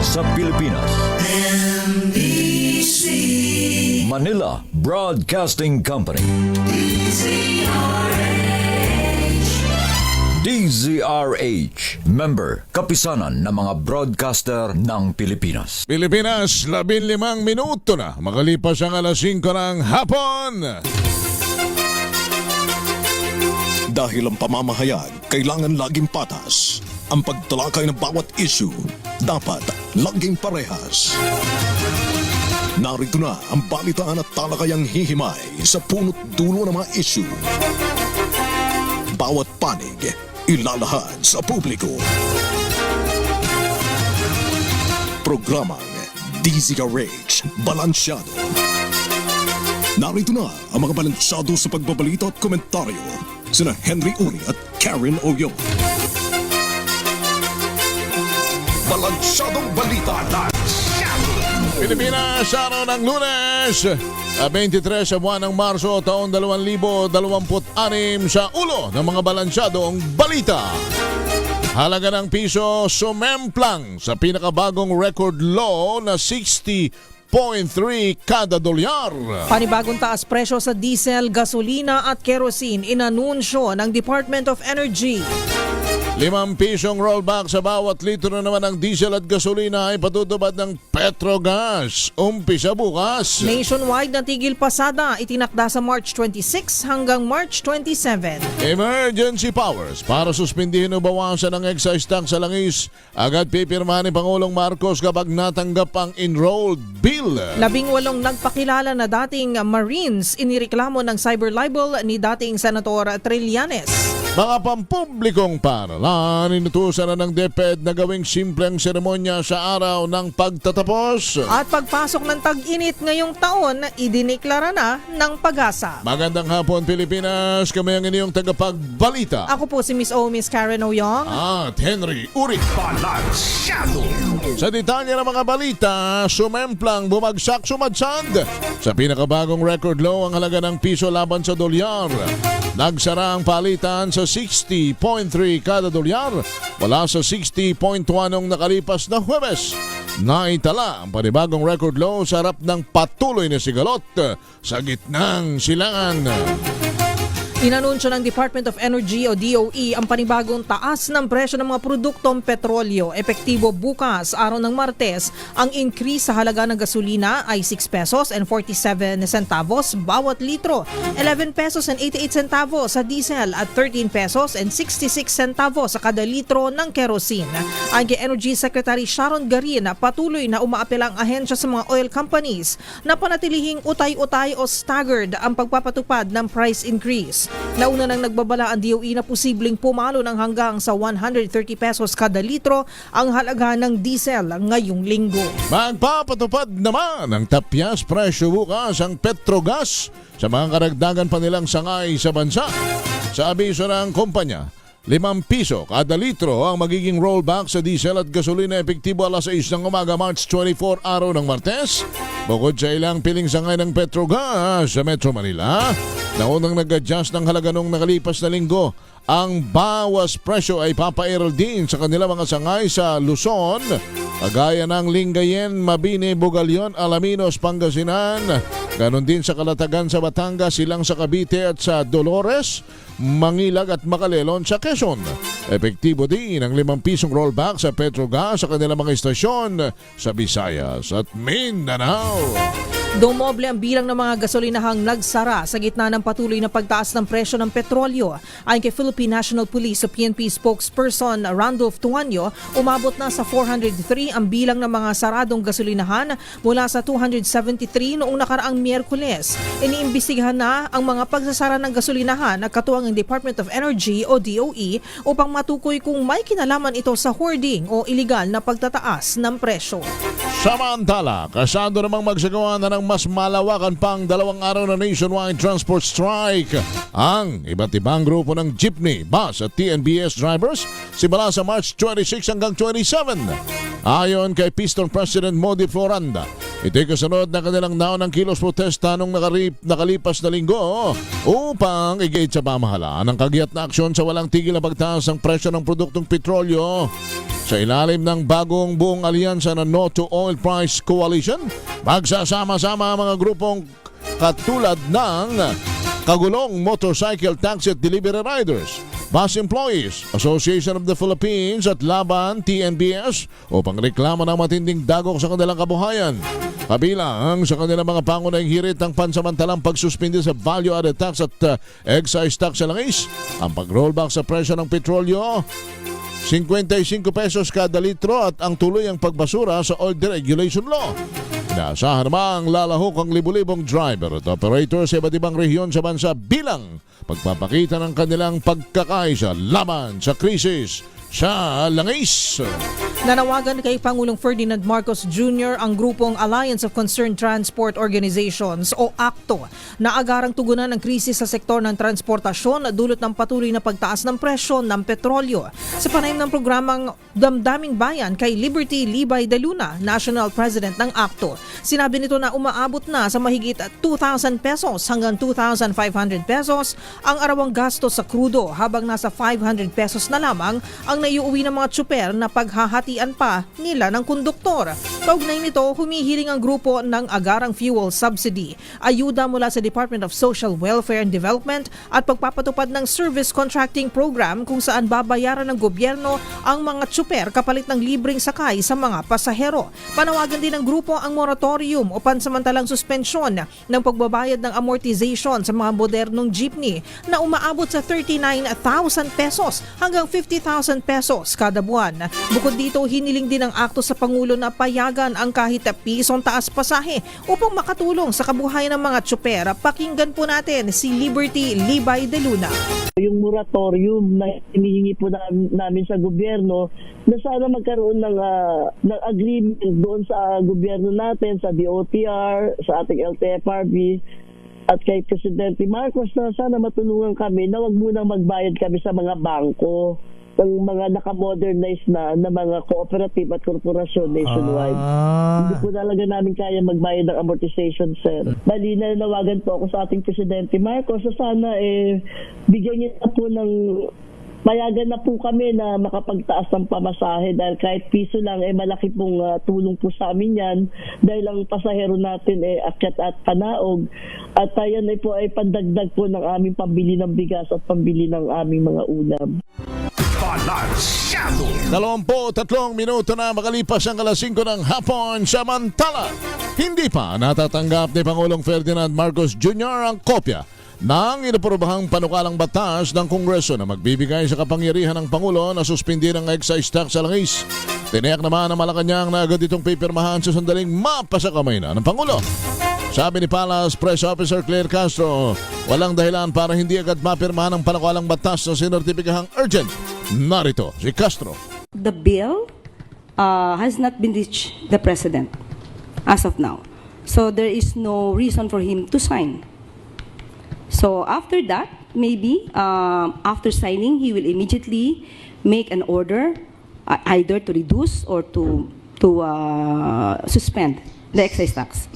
sa Pilipinas. NBC Manila Broadcasting Company. DZRH, member, kapisanan ng mga broadcaster ng Pilipinas. Pilipinas, 15 minuto na. Makalipas ang alas 5 ng hapon. Dahil ang pamamahayag kailangan laging patas. Ang pagtalakay ng bawat issue dapat laging parehas. Narito na ang balitaan at talakayang hihimay sa punot dulo ng mga issue. Bawat panig ilalahad sa publiko. Programang DZRH Balansyado. Narito na ang mga balansyado sa pagbabalita at komentaryo sina Henry Uri at Karen Oyong. Balansyadong balita. Pilipinas, araw ng Lunes, 23 sa buwan ng Marso, taon 2026 sa ulo ng mga balansyadong balita. Halaga ng piso sumemplang sa pinakabagong record low na 60.3 kada dolyar. Panibagong taas presyo sa diesel, gasolina at kerosene inanunsyo ng Department of Energy. 5 pisong rollback sa bawat litro naman ng diesel at gasolina ay patutupad ng Petrogas. Umpisa bukas. Nationwide na tigil pasada itinakda sa March 26 hanggang March 27. Emergency powers para suspindihin o bawasan ang excise tax sa langis. Agad pipirmahan ni Pangulong Marcos kapag natanggap ang enrolled bill. 18 nagpakilala na dating Marines inireklamo ng cyber libel ni dating Senator Trillanes. Mga pampublikong paaralan, inutusan na ng DepEd na gawing simpleng seremonya sa araw ng pagtatapos. At pagpasok ng tag-init ngayong taon, idiniklara na ng Pag-asa. Magandang hapon Pilipinas, kami ang inyong tagapagbalita. Ako po si Miss Karen Oyong. At Henry Uri. Balansyado. Sa detalye ng mga balita, sumemplang bumagsak sumadsad. Sa pinakabagong record low ang halaga ng piso laban sa dolyar. Nagsara ang palitan sa 60.3 kada dolyar wala sa 60.1 nung nakalipas na Huwebes. Naitala ang panibagong record low sa harap ng patuloy na sigalot sa gitnang silangan. Inanunsyo ng Department of Energy o DOE ang panibagong taas ng presyo ng mga produktong petrolyo. Epektibo bukas, araw ng Martes, ang increase sa halaga ng gasolina ay 6 pesos and 47 centavos bawat litro, 11 pesos and 88 centavos sa diesel at 13 pesos and 66 centavos sa kada litro ng kerosene. Ang kay Energy Secretary Sharon Garin, patuloy na umaapela ang ahensya sa mga oil companies na panatilihing utay-utay o staggered ang pagpapatupad ng price increase. Nauna nang nagbabala ang DOE na posibleng pumalo ng hanggang sa 130 pesos kada litro ang halaga ng diesel ngayong linggo. Magpapatupad naman ng tapyas presyo bukas ang Petrogas sa mga karagdagan pa nilang sangay sa bansa. Sa abiso ng kumpanya, 5 piso kada litro ang magiging rollback sa diesel at gasolina epektibo alas 6 ng umaga March 24 araw ng Martes. Bukod sa ilang piling sangay ng Petrogas sa Metro Manila, naunang nag-adjust ng halaga nung nakalipas na linggo. Ang bawas presyo ay papairal din sa kanila mga sangay sa Luzon, kagaya ng Lingayen, Mabini, Bugalyon, Alaminos, Pangasinan. Ganon din sa Kalatagan sa Batangas, Silang sa Cavite at sa Dolores, Mangilag at Macalelon sa Quezon. Epektibo din ang 5 pisong rollback sa Petrogas sa kanilang mga istasyon sa Visayas at Mindanao. Dumoble ang bilang ng mga gasolinahang nagsara sa gitna ng patuloy na pagtaas ng presyo ng petrolyo. Ayon kay Philippine National Police o PNP spokesperson Randolph Tuanyo, umabot na sa 403 ang bilang ng mga saradong gasolinahan mula sa 273 noong nakaraang Miyerkules. Iniimbestigahan na ang mga pagsasara ng gasolinahan na katuwang ng Department of Energy o DOE upang matukoy kung may kinalaman ito sa hoarding o iligal na pagtataas ng presyo. Samantala, kasado namang magsagawa na ng mas malawakan pang 2 araw na nationwide transport strike ang iba't ibang grupo ng jeepney, bus at TNBS drivers simula sa March 26 hanggang 27. Ayon kay Piston President Modi Floranda, ito'y kasunod na kanilang naunang kilos protesta nung nakalipas na linggo upang i-gate sa pamahalaan ang kagiat na aksyon sa walang tigil na pagtaas ng presyo ng produktong petrolyo. Sa ilalim ng bagong buong alyansa na No to Oil Price Coalition, magsasama-sama ang mga grupong katulad ng Kagulong Motorcycle Taxi at Delivery Riders, Bus Employees, Association of the Philippines at Laban TNBS upang reklamo ng matinding dagok sa kanilang kabuhayan. Kabilang sa kanilang mga pangunahing hirit ang pansamantalang pagsuspindi sa value-added tax at excise tax sa langis, ang pag-rollback sa presyo ng petrolyo, 55 pesos kada litro at ang tuloy ang pagbasura sa oil deregulation law. Inaasahan namang lalahok ang libu-libong driver at operator sa iba't ibang rehiyon sa bansa bilang pagpapakita ng kanilang pagkakaisa laban sa krisis sa langis. Nanawagan kay Pangulong Ferdinand Marcos Jr. ang grupong Alliance of Concerned Transport Organizations o ACTO na agarang tugunan ng krisis sa sektor ng transportasyon dulot ng patuloy na pagtaas ng presyo ng petrolyo. Sa panayam ng programang Damdaming Bayan kay Liberty Libay de Luna, National President ng ACTO, sinabi nito na umaabot na sa mahigit 2,000 pesos hanggang 2,500 pesos ang arawang gasto sa krudo habang nasa 500 pesos na lamang ang naiuwi ng mga tsuper na paghahatian pa nila ng konduktor. Kaugnay nito, humihiling ang grupo ng agarang fuel subsidy, ayuda mula sa Department of Social Welfare and Development at pagpapatupad ng service contracting program kung saan babayaran ng gobyerno ang mga tsuper kapalit ng libreng sakay sa mga pasahero. Panawagan din ng grupo ang moratorium o pansamantalang suspensyon ng pagbabayad ng amortization sa mga modernong jeepney na umaabot sa 39,000 pesos hanggang 50,000 pesos kada buwan. Bukod dito, hiniling din ng akto sa Pangulo na payagan ang kahit pisong taas pasahe upang makatulong sa kabuhayan ng mga tsuper. Pakinggan po natin si Liberty Libay de Luna. Yung moratorium na hinihingi po namin sa gobyerno na sana magkaroon ng agreement doon sa gobyerno natin, sa DOTR, sa ating LTFRB at kay Presidente Marcos na sana matulungan kami na wag munang magbayad kami sa mga bangko ng mga naka-modernize na mga cooperative at korporasyon nationwide. Hindi po talaga namin kaya magbayad ng amortization, sir. Bali, nanawagan po ako sa ating Presidente Marcos na sana bigyan niya na po ng payagan na po kami na makapagtaas ng pamasahe dahil kahit piso lang malaki pong tulong po sa amin yan dahil ang pasahero natin akyat at panaog at yan po ay pandagdag po ng aming pambili ng bigas at pambili ng aming mga ulam. Balansyado! 23 minuto na makalipas ang alas 5 ng hapon. Samantala, hindi pa natatanggap ni Pangulong Ferdinand Marcos Jr. ang kopya ng inaprobahang panukalang batas ng Kongreso na magbibigay sa kapangyarihan ng Pangulo na suspindi ng excise tax sa langis. Tiniyak naman ng Malacanang na agad itong pipirmahan sa sandaling mapasa kamay na ng Pangulo. Sabi ni Palace Press Officer Claire Castro, walang dahilan para hindi agad mapirmahan ang panukalang batas na sinertipikahang urgent. Narito si Castro. The bill has not been reached the President as of now. So there is no reason for him to sign. So after that, maybe after signing, he will immediately make an order either to reduce or to suspend the excise tax.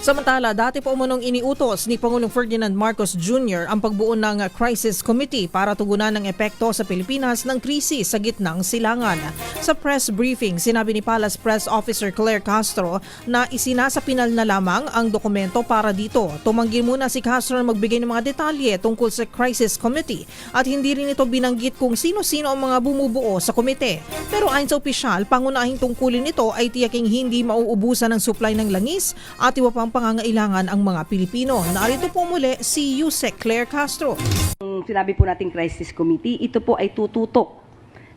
Samantala, dati pa umunong iniutos ni Pangulong Ferdinand Marcos Jr. ang pagbuo ng Crisis Committee para tugunan ng epekto sa Pilipinas ng krisis sa gitnang silangan. Sa press briefing, sinabi ni Palace Press Officer Claire Castro na isinasapinal na lamang ang dokumento para dito. Tumanggi muna si Castro na magbigay ng mga detalye tungkol sa Crisis Committee at hindi rin ito binanggit kung sino-sino ang mga bumubuo sa komite. Pero ayon sa opisyal, pangunahing tungkulin nito ay tiyaking hindi mauubusan ng supply ng langis at iba pang pangangailangan ang mga Pilipino. Narito po muli si Yusek Claire Castro. Kung sinabi po nating Crisis Committee, ito po ay tututok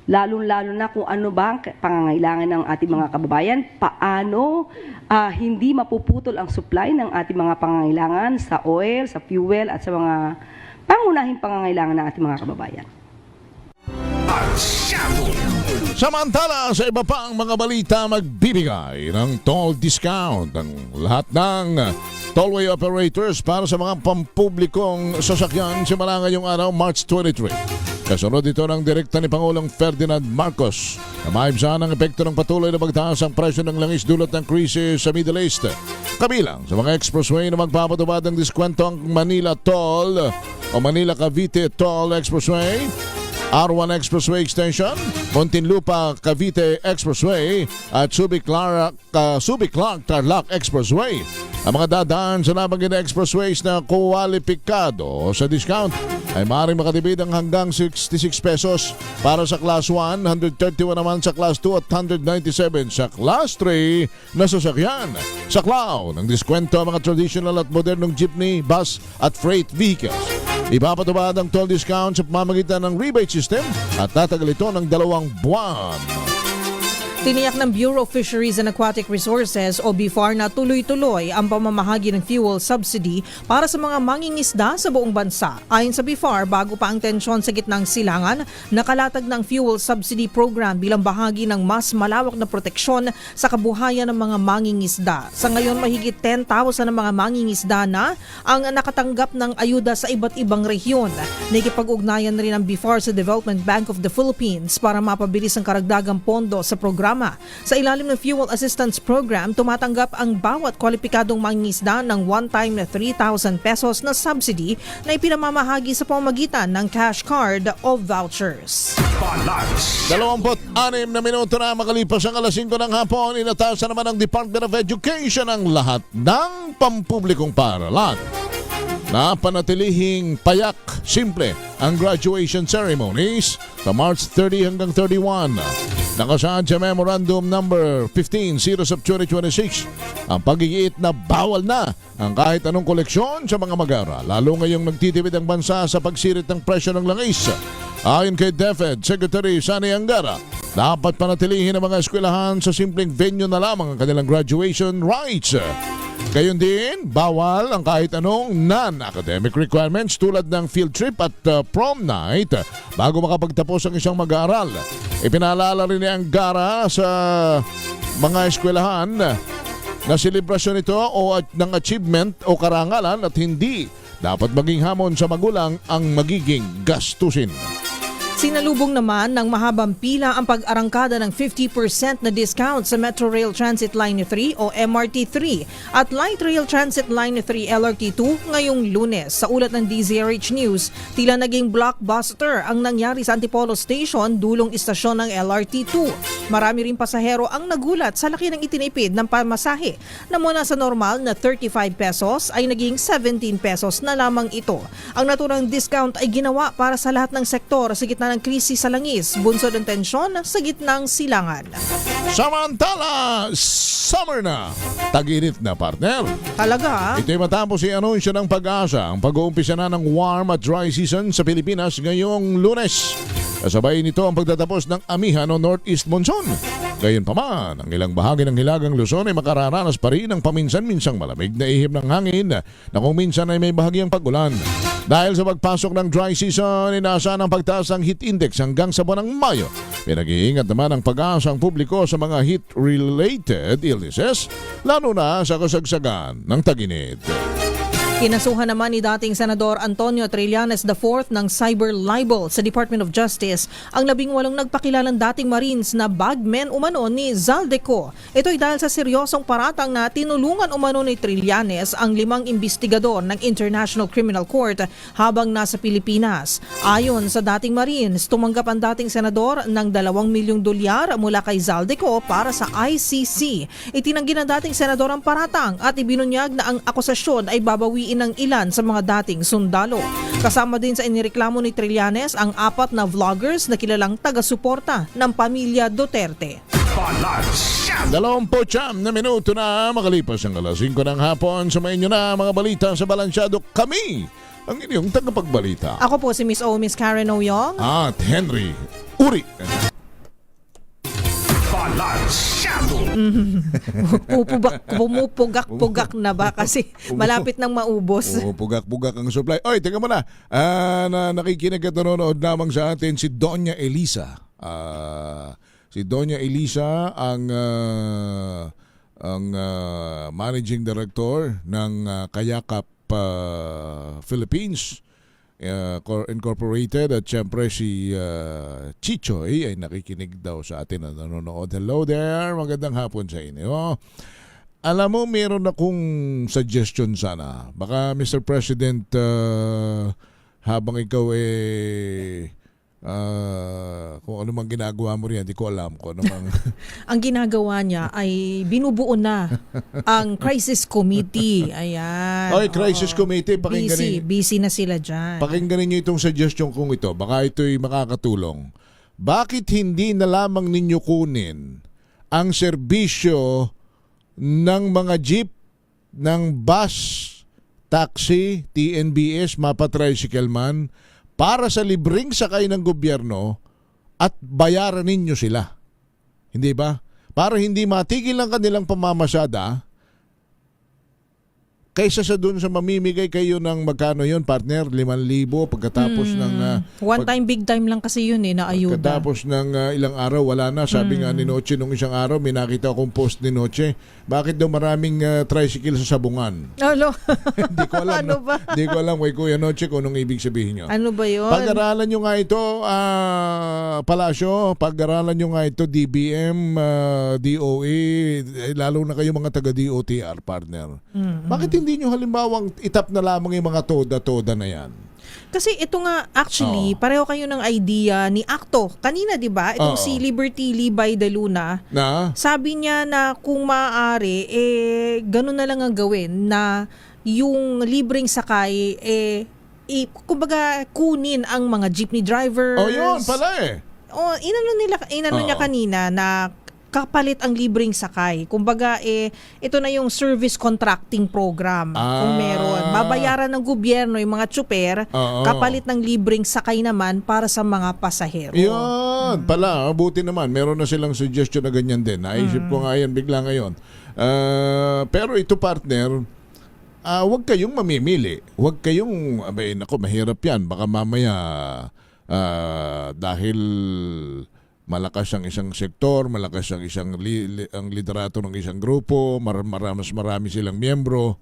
lalong-lalo na kung ano ba ang pangangailangan ng ating mga kababayan, paano hindi mapuputol ang supply ng ating mga pangangailangan sa oil, sa fuel at sa mga pangunahing pangangailangan ng ating mga kababayan. Samantala, sa iba pang mga balita, magbibigay ng toll discount ang lahat ng tollway operators para sa mga pampublikong sasakyan simula ngayong araw, March 23. Kasunod ito ng direkta ni Pangulong Ferdinand Marcos na maibsan ang epekto ng patuloy na pagtaas ang presyo ng langis dulot ng krisis sa Middle East. Kabilang sa mga expressway na magpapatupad ng diskwento ang Manila Toll o Manila Cavite Toll Expressway, R1 Expressway Extension, Muntinlupa Cavite Expressway at Subic Clark Tarlac Expressway. Ang mga dadaan sa nabanggit na expressways na kwalipikado sa discount ay maaaring makatipid ng hanggang 66 pesos para sa Class 1, 131 naman sa Class 2 at 197 sa Class 3 na sasakyan. Sa Cloud, ng diskwento ang mga traditional at modernong jeepney, bus at freight vehicles. Ipapatupad ang toll discount sa pamamagitan ng rebate system at tatagal ito ng 2 buwan. Tiniyak ng Bureau of Fisheries and Aquatic Resources o BFAR na tuloy-tuloy ang pamamahagi ng fuel subsidy para sa mga mangingisda sa buong bansa. Ayon sa BFAR, bago pa ang tensyon sa gitnang silangan, nakalatag ng fuel subsidy program bilang bahagi ng mas malawak na proteksyon sa kabuhayan ng mga mangingisda. Sa ngayon, mahigit 10,000 ng mga mangingisda na ang nakatanggap ng ayuda sa iba't ibang rehiyon. Nakikipag-ugnayan rin ang BFAR sa Development Bank of the Philippines para mapabilis ang karagdagang pondo sa programa. Sa ilalim ng Fuel Assistance Program, tumatanggap ang bawat kwalipikadong mangingisda ng one-time na 3,000 pesos na subsidy na ipinamamahagi sa pamamagitan ng cash card o vouchers. 26 na minuto na makalipas ang alas 5 ng hapon, inatasan naman ng Department of Education ang lahat ng pampublikong paaralan na panatilihing payak, simple ang graduation ceremonies sa March 30 hanggang 31. Nakasaad sa Memorandum Number 15, Series of 2026, ang pagigiit na bawal na ang kahit anong koleksyon sa mga mag-aaral, lalo ngayong nagtitipid ang bansa sa pagsirit ng presyo ng langis. Ayon kay DepEd Secretary Sani Angara, dapat panatilihin ang mga eskwelahan sa simpleng venue na lamang ang kanilang graduation rites. Gayon din, bawal ang kahit anong non-academic requirements tulad ng field trip at prom night bago makapagtapos ang isang mag-aaral. Ipinaalala rin ni Angara sa mga eskwelahan na selebrasyon ito o ng achievement o karangalan at hindi dapat maging hamon sa magulang ang magiging gastusin. Sinalubong naman ng mahabang pila ang pag-arangkada ng 50% na discount sa Metro Rail Transit Line 3 o MRT3 at Light Rail Transit Line 3 LRT2 ngayong Lunes. Sa ulat ng DZRH News, tila naging blockbuster ang nangyari sa Antipolo Station, dulong istasyon ng LRT2. Marami rin pasahero ang nagulat sa laki ng itinipid ng pamasahe na mula sa normal na 35 pesos ay naging 17 pesos na lamang ito. Ang naturang discount ay ginawa para sa lahat ng sektor sa gitna ng krisis sa langis, bunsod ng tensyon sa gitnang silangan. Samantala, summer na. Tag-init na, partner. Talaga? Ito'y matapos i-anunsyo ng Pag-asa ang pag-uumpisa na ng warm at dry season sa Pilipinas ngayong Lunes. Kasabay nito ang pagtatapos ng amihan o Northeast Monsoon. Gayunpaman, ang ilang bahagi ng Hilagang Luzon ay makararanas pa rin ng paminsan-minsang malamig na ihip ng hangin na kung minsan ay may bahagyang pag-ulan. Dahil sa pagpasok ng dry season, inaasahan ang pagtaas ng heat index hanggang sa buwan ng Mayo. Pinag-iingat naman ang Pag-asa ang publiko sa mga heat-related illnesses, lalo na sa kasagsagan ng tag-init. Kinasuhan naman ni dating Senador Antonio Trillanes IV ng cyber libel sa Department of Justice ang 18 nagpakilalang dating Marines na bagmen umano ni Zaldeco. Ito'y dahil sa seryosong paratang na tinulungan umano ni Trillanes ang 5 investigador ng International Criminal Court habang nasa Pilipinas. Ayon sa dating Marines, tumanggap ang dating Senador ng 2 milyong dolyar mula kay Zaldeco para sa ICC. Itinanggi ng dating Senador ang paratang at ibinunyag na ang akusasyon ay babawiin ng ilan sa mga dating sundalo. Kasama din sa inireklamo ni Trillanes ang 4 na vloggers na kilalang taga-suporta ng pamilya Duterte. 29 na minuto na makalipas ang alas 5 ng hapon. Sumayin nyo na mga balita sa Balansyado. Kami ang inyong tagapagbalita. Ako po si Miss Miss Karen Oyong. At Henry Uri. Pumupugak-pugak na ba kasi malapit nang maubos. Pugak-pugak ang supply. Oy, teka mo na. Nakikinig at nanonood lamang sa atin si Doña Elisa. Si Doña Elisa ang managing director ng Kayakap Philippines Incorporated, at syempre si Chichoy ay nakikinig daw sa atin na nanonood. Hello there, magandang hapon sa inyo. Alam mo, meron akong suggestion sana. Baka Mr. President, habang ikaw kung ano mang ginagawa mo riyan, di ko alam kung ano mang... Ang ginagawa niya ay binubuo na ang crisis committee. Ayan. Oy, crisis committee, pakinggan Busy na sila dyan. Pakinggan niyo itong suggestion kong ito. Baka ito'y makakatulong. Bakit hindi na lamang ninyo kunin ang serbisyo ng mga jeep, ng bus, taxi, TNBS, Mapa Tricycle Man, para sa libreng sakay ng gobyerno at bayaran ninyo sila? Hindi ba? Para hindi matigil ang kanilang pamamasada, kaysa sa dun sa mamimigay kayo ng magkano yun, partner? 5,000 pagkatapos ng... One time, big time lang kasi yun na ayuda. Pagkatapos ng ilang araw, wala na. Sabi nga ni Noche nung isang araw, may nakita akong post ni Noche, bakit daw maraming tricycle sa sabungan? Ano? Hindi ko alam. Ano ba? Hindi ko alam kay Kuya Noche kung anong ibig sabihin nyo. Ano ba yun? Pag-aralan nyo nga ito, Palasyo, pag-aralan nyo nga ito, DBM, DOE, lalo na kayo mga taga-DOTR, partner. Bakit hindi nyo halimbawang itap na lamang yung mga toda-toda na yan? Kasi ito nga, actually, pareho kayo ng idea ni Acto. Kanina, di ba? Itong si Liberty Libay de Luna, sabi niya na kung maaari, ganun na lang ang gawin na yung libreng sakay, kumbaga, kunin ang mga jeepney drivers. Oh, yun pala Inano niya kanina na kapalit ang libreng sakay. Kumbaga, ito na yung service contracting program. Kung meron. Babayaran ng gobyerno yung mga tsuper, kapalit ng libreng sakay naman para sa mga pasahero. Yun pala. Buti naman. Meron na silang suggestion na ganyan din. Naisip ko nga yan bigla ngayon. Pero ito, partner, huwag kayong mamimili. Huwag kayong, mahirap yan. Baka mamaya, dahil malakas ang isang sektor, malakas ang ang liderato ng isang grupo, marami silang miyembro,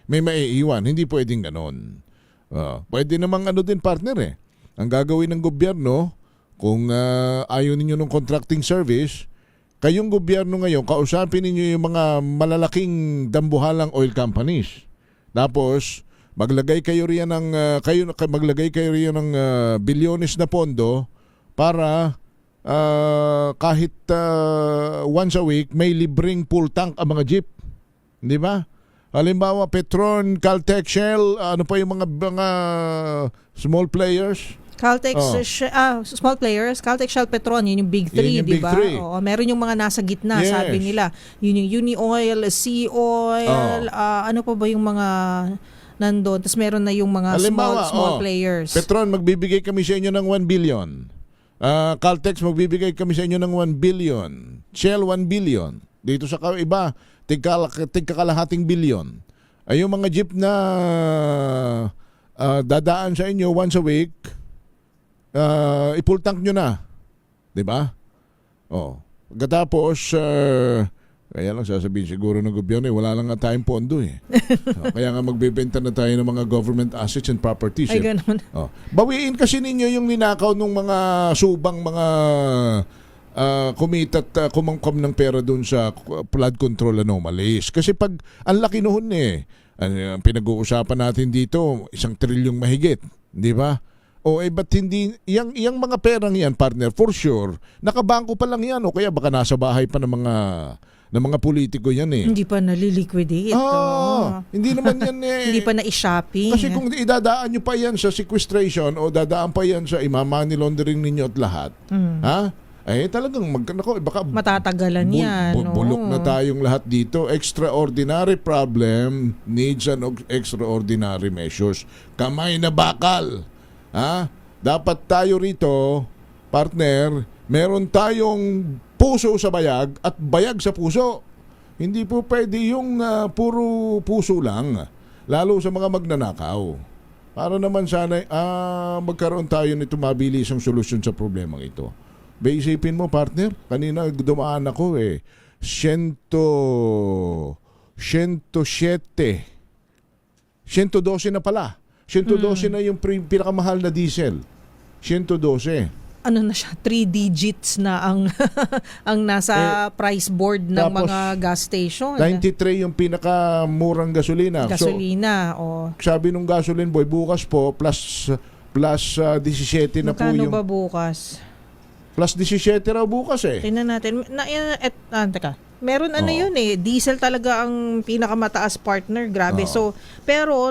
may maiiwan. Hindi pwedeng ganon. Pwede namang din, partner Ang gagawin ng gobyerno, kung ayaw ninyo ng contracting service, kayong gobyerno ngayon, kausapin ninyo yung mga malalaking dambuhalang oil companies. Tapos, maglagay kayo riyan ng bilyones na pondo para kahit once a week may libreng full tank ang mga jeep. Di ba? Halimbawa, Petron, Caltex, Shell, ano pa yung mga small players? Caltex, small players, Caltex, Shell, Petron, yun yung big three, di ba? Meron yung mga nasa gitna, sabi nila. Yun yung Uni Oil, Sea Oil, ano pa ba yung mga nandun? Tapos meron na yung mga small players. Petron, magbibigay kami sa inyo ng 1 billion. Caltex, magbibigay kami sa inyo ng 1 billion. Shell, 1 billion. Dito sa iba, tigkakalahating billion. Ay yung mga jeep na dadaan sa inyo once a week, i-full tank nyo na. Diba? Pagkatapos, kaya lang sasabihin siguro ng gobyerno, wala lang nga tayong pondo kaya nga magbebenta na tayo ng mga government assets and properties. Ay, ganun. Bawiin kasi ninyo yung ninakaw ng mga subang mga kumita at kumangkam ng pera dun sa flood control anomalies. Kasi pag ang laki noon ang pinag-uusapan natin dito, 1 trilyong mahigit. Di ba? Ba't hindi, yung mga perang yan, partner, for sure, nakabangko pa lang yan o kaya baka nasa bahay pa ng mga politiko yan Hindi pa naliliquidate. Hindi naman yan Hindi pa na-shopping. Kasi kung idadaan nyo pa yan sa sequestration o dadaan pa yan sa money laundering ninyo at lahat, talagang baka matatagalan yan. Bulok na tayong lahat dito. Extraordinary problem needs an extraordinary measures. Kamay na bakal. Dapat tayo rito, partner, meron tayong puso sa bayag at bayag sa puso. Hindi po pwede yung puro puso lang, lalo sa mga magnanakaw. Para naman sana magkaroon tayo nito mabilisang solusyon sa problema ito. Isipin mo, partner, kanina dumaan ako 107. 112 na pala. 112 na yung pinakamahal na diesel. 112. Ano na siya, 3 digits na ang nasa price board ng mga gas station. 93 yung pinakamurang gasolina. Gasolina, Sabi nung gasoline boy, bukas po plus Plus 17 na po Magkano yung... ba bukas? Plus 17 raw bukas eh. Tingnan natin. Teka. Meron Oo. yun eh. Diesel talaga ang pinakamataas partner. Grabe. Oo. So, pero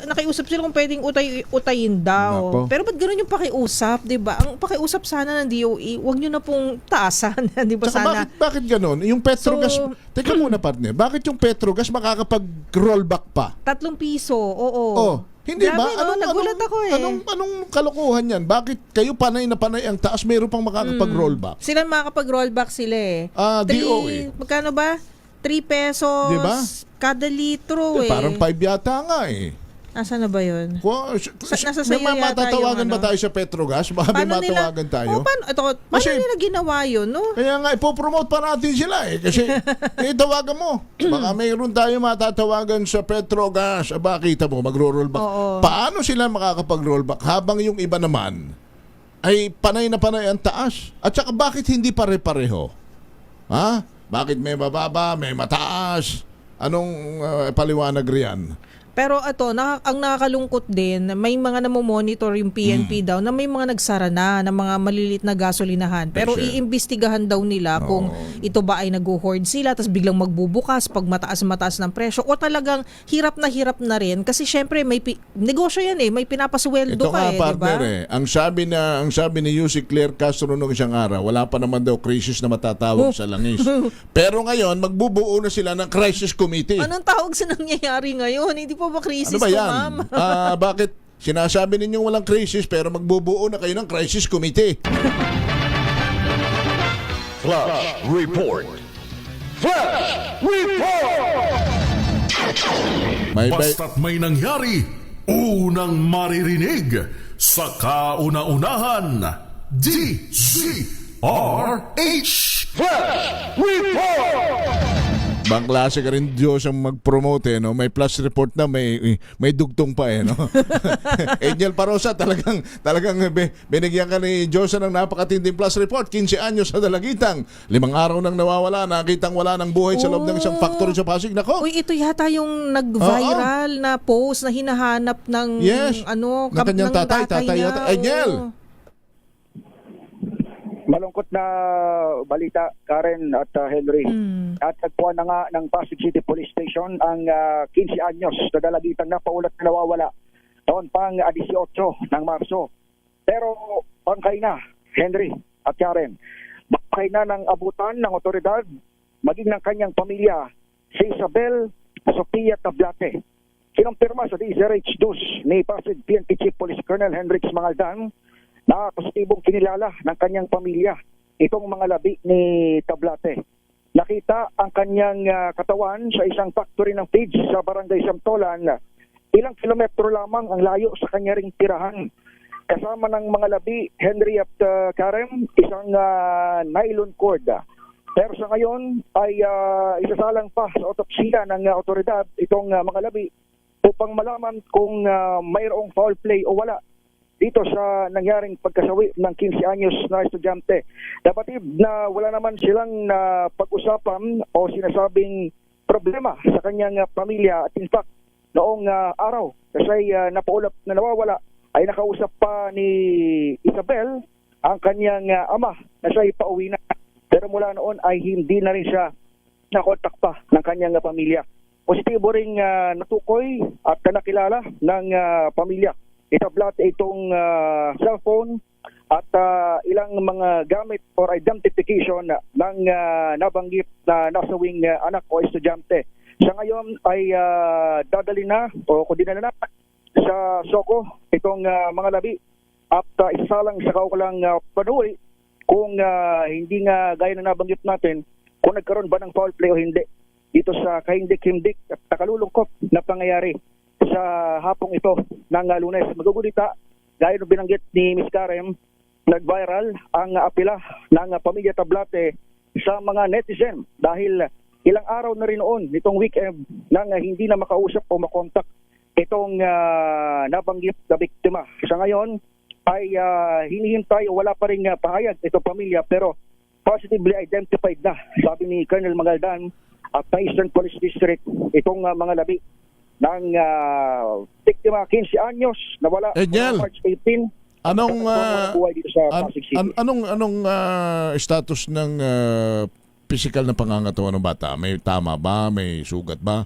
nakiusap sila kung pwedeng utayin daw. Nako. Pero ba't gano'n yung pakiusap, 'di ba? Ang pakiusap sana ng DOE, wag niyo na pong taasan, 'di ba Saka sana? bakit ganon? Yung Petrogas, So, teka muna partner, bakit yung Petrogas makakapag-rollback pa? 3 piso. Oo. Oh, hindi Grabe, ba? no? Nagulat ako eh. Anong kalokohan yan? Bakit kayo panay na panay ang taas, mayroon pang makakapag-rollback? Sila makakapag-rollback sila eh. DOE. Magkano ba? 3 pesos Di ba? kada litro eh. Parang 5 yata nga eh. Nasaan na ba yun? Nasa May sayo yata matatawagan yung ba tayo sa Petrogas? Baka may matawagan tayo? Paano Kasi- nila ginawa yun, no? Kaya nga, ipopromote pa natin sila eh. Kasi, tawagan mo. Baka mayroon tayo matatawagan sa Petrogas. Aba, kita mo, magro-rollback. Oo. Paano sila makakapag-rollback habang yung iba naman ay panay na panay ang taas? At saka bakit hindi pare-pareho? Ha? Bakit may mababa, may mataas? Anong paliwanag riyan? Pero ang nakakalungkot din, may mga namomonitor yung PNP daw na may mga nagsara na ng mga maliliit na gasolinahan. Pero Sure. iimbestigahan daw nila kung ito ba ay nag-hoard sila tapos biglang magbubukas pag mataas ng presyo o talagang hirap na rin kasi syempre may negosyo yan eh, may pinapasweldo Ito ka nga eh, di ba? partner eh. Ang sabi ni Yussi Claire Castro nung isang araw, wala pa naman daw crisis na matatawag sa langis. Pero ngayon, magbubuo na sila ng crisis committee. Anong tawag sa nangyayari ngayon? Hindi pa ba crisis Ano ba to, yan? ma'am? Bakit sinasabi ninyong walang crisis pero magbubuo na kayo ng crisis committee? Flash Report. Flash Report. Basta't may nangyari, unang maririnig sa kauna-unahan. DZRH. Flash Report. Bang klase ka rin Diyos ang mag-promote no? May plus report na may dugtong pa no? Angel Parosa talagang binigyan ka ni Diyos ng napakatinding plus report. 15 anyos sa dalagitang, 5 araw nang nawawala, nakitang wala ng buhay sa loob ng isang factory sa Pasig. Nako. Uy, ito yata yung nag-viral na post na hinahanap ng ng kanyang tatay niya. yata. Angel. Malungkot na balita, Karen at Henry. At nagpuan na nga ng Pasig City Police Station ang 15 anyos na dalagitang napaulat na nawawala taon pang 18 ng Marso. Pero bangkay na, Henry at Karen. Bangkay na ng abutan ng otoridad, maging ng kanyang pamilya, si Isabel Sofia Tablate. Kinumpirma sa DZRH News ni Pasig PNP Chief Police Colonel Hendrix Mangaldan na positibong kinilala ng kanyang pamilya itong mga labi ni Tablate. Nakita ang kanyang katawan sa isang factory ng feeds sa Barangay Samtolan. Ilang kilometro lamang ang layo sa kanya ring tirahan. Kasama ng mga labi, Henry at Karen, isang nylon cord. Pero sa ngayon ay isasalang pa sa otopsiya ng otoridad itong mga labi upang malaman kung mayroong foul play o wala dito sa nangyaring pagkasawi ng 15 anyos na estudyante. Dapat na wala naman silang pag-usapan o sinasabing problema sa kanyang pamilya. At in fact, noong araw, kasi napaulap na nawawala, ay nakausap pa ni Isabel ang kanyang ama na siya ipauwi na. Pero mula noon ay hindi na rin siya nakontak pa ng kanyang pamilya. Positibo ring natukoy at nakilala ng pamilya. Itablate itong cellphone at ilang mga gamit or identification ng nabanggit na nasawing anak o estudyante. Sa ngayon ay dadali na o kundina na sa Soko itong mga labi at isasalang sa kaukulang panuwi kung hindi nga gaya na nabanggit natin kung nagkaroon ba ng foul play o hindi dito sa kahindik-hindik at nakalulungkot na pangyayari sa hapong ito ng Lunes. Magugulita, gaya ng binanggit ni Ms. Karen, nag-viral ang apela ng pamilya Tablate sa mga netizen dahil ilang araw na rin noon nitong weekend nang hindi na makausap o makontak itong nabanggit na biktima. Sa ngayon ay hinihintay o wala pa rin pahayag itong pamilya pero positively identified na, sabi ni Colonel Mangaldan at ng Eastern Police District, itong mga labi ng biktima 15 anyos nawala Edniel. March 18. Anong buhay dito sa Pasig City. anong status ng physical na pangangatawan ng bata? May tama ba? May sugat ba?